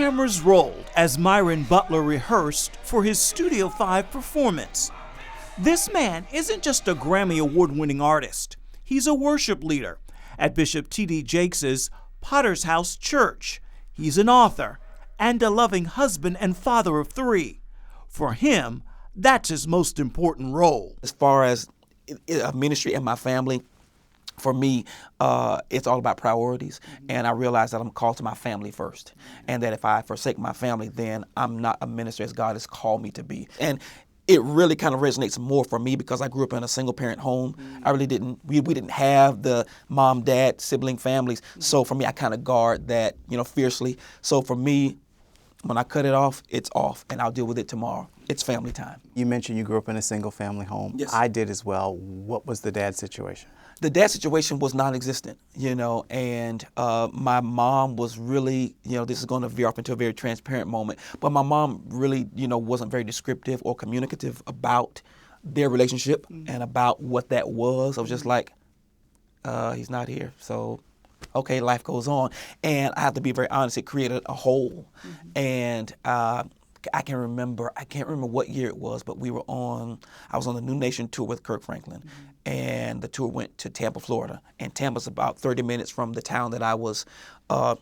cameras rolled as Myron Butler rehearsed for his Studio 5 performance. This man isn't just a Grammy Award-winning artist. He's a worship leader at Bishop T.D. Jakes' Potter's House Church. He's an author and a loving husband and father of 3. For him, that's his most important role. As far as ministry and my family, for me, it's all about priorities. And I realize that I'm called to my family first. And that if I forsake my family, then I'm not a minister as God has called me to be. And it really kind of resonates more for me because I grew up in a single parent home. I really didn't, we didn't have the mom, dad, sibling families. So for me, I kind of guard that, fiercely. So for me, when I cut it off, it's off and I'll deal with it tomorrow. It's family time. You mentioned you grew up in a single family home. Yes. I did as well. What was the dad situation? The dad situation was non-existent, and my mom was really, this is going to veer off into a very transparent moment, but my mom really, wasn't very descriptive or communicative about their relationship and about what that was. I was just like, he's not here, so okay, life goes on. And I have to be very honest, it created a hole. And I can't remember what year it was, but I was on the New Nation tour with Kirk Franklin. And the tour went to Tampa, Florida. And Tampa's about 30 minutes from the town that I was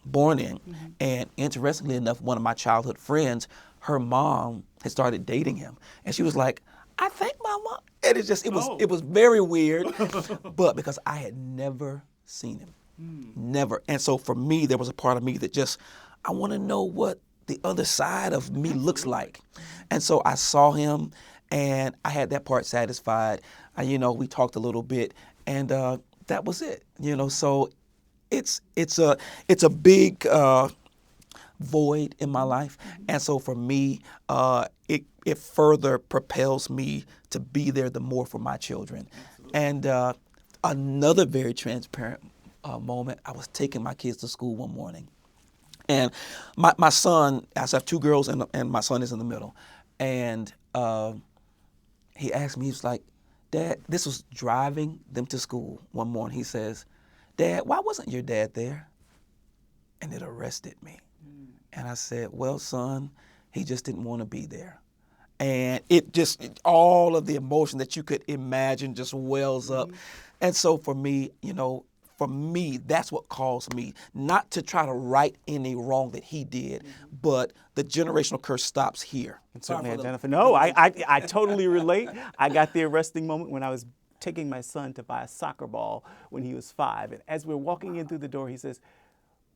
born in. And interestingly enough, one of my childhood friends, her mom had started dating him. And she was like, I think my mom, and it was very weird, but because I had never seen him, never. And so for me, there was a part of me that I want to know what the other side of me looks like. And so I saw him and I had that part satisfied. We talked a little bit and that was it. So it's a big void in my life. And so for me, it further propels me to be there the more for my children. And another very transparent moment, I was taking my kids to school one morning. And my son, I have 2 girls and my son is in the middle. And he asked me, he was like, Dad, this was driving them to school one morning. He says, Dad, why wasn't your dad there? And it arrested me. And I said, well, son, he just didn't want to be there. And all of the emotion that you could imagine just wells up. And so for me, that's what caused me not to try to right any wrong that he did, but the generational curse stops here. And certainly identify. No, I totally relate. I got the arresting moment when I was taking my son to buy a soccer ball when he was 5. And as we're walking in through the door, he says,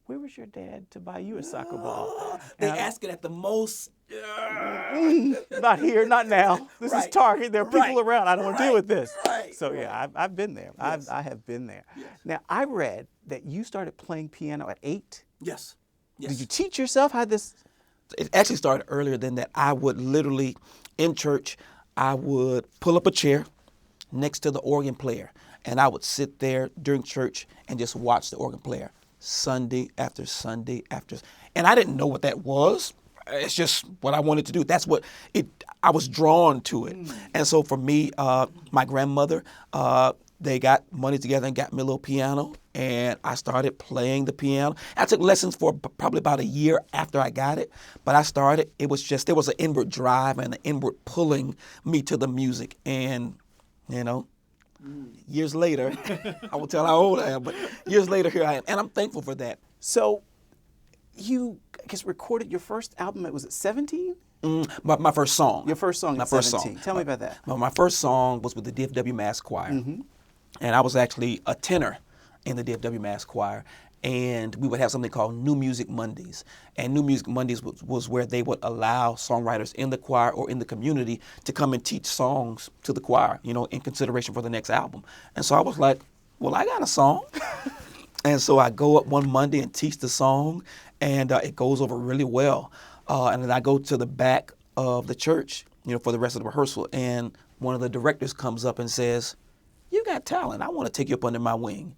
where was your dad to buy you a soccer ball? They ask it at the most. Not here, not now. This is Target. There are people around. I don't want to deal with this. So yeah, I've been there. Yes. I have been there. Yes. Now I read that you started playing piano at 8. Yes. Did you teach yourself how this? It actually started earlier than that. I would literally, in church, I would pull up a chair next to the organ player, and I would sit there during church and just watch the organ player Sunday after Sunday after. And I didn't know what that was. It's just what I wanted to do. That's what I was drawn to it. And so for me, my grandmother, they got money together and got me a little piano, and I started playing the piano. I took lessons for probably about a year after I got it, but I started. It was there was an inward drive and an inward pulling me to the music. And, years later, I won't tell how old I am, but years later, here I am. And I'm thankful for that. So you, I guess, recorded your first album at, was it 17? My first song. Your first song at 17. Tell me about that. My first song was with the DFW Mass Choir. And I was actually a tenor in the DFW Mass Choir. And we would have something called New Music Mondays. And New Music Mondays was where they would allow songwriters in the choir or in the community to come and teach songs to the choir, in consideration for the next album. And so I was like, well, I got a song. And so I go up one Monday and teach the song, and it goes over really well. And then I go to the back of the church, for the rest of the rehearsal, and one of the directors comes up and says, you got talent. I want to take you up under my wing.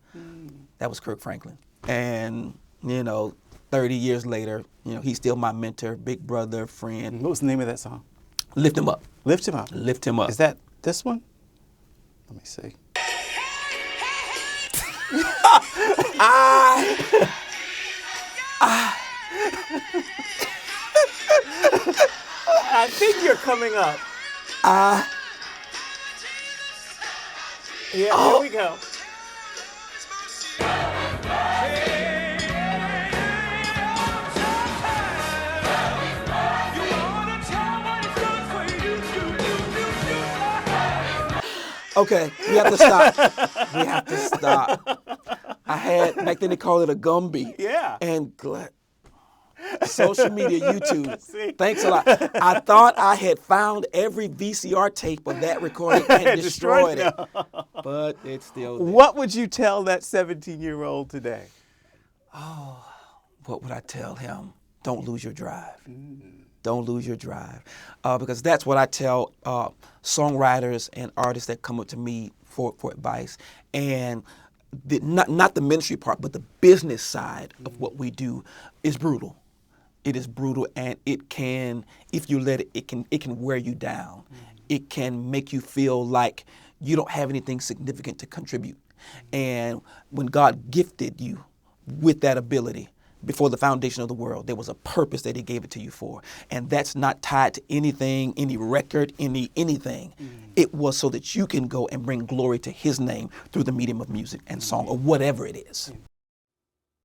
That was Kirk Franklin. And, 30 years later, he's still my mentor, big brother, friend. What was the name of that song? Lift Him Up. Lift Him Up. Lift Him Up. Is that this one? Let me see. You're coming up. I Yeah, Oh. here we go. Okay, we have to stop. We have to stop. I had, back then they called it a Gumby. Yeah. And social media, YouTube. See? Thanks a lot. I thought I had found every VCR tape of that recording and destroyed it. But it's still there. What would you tell that 17-year-old today? What would I tell him? Don't lose your drive. Don't lose your drive. Because that's what I tell songwriters and artists that come up to me for advice. And not the ministry part, but the business side of what we do is brutal. It is brutal, and it can, if you let it, it can wear you down. It can make you feel like you don't have anything significant to contribute. And when God gifted you with that ability, before the foundation of the world, there was a purpose that he gave it to you for. And that's not tied to anything, any record, anything. It was so that you can go and bring glory to his name through the medium of music and song, or whatever it is.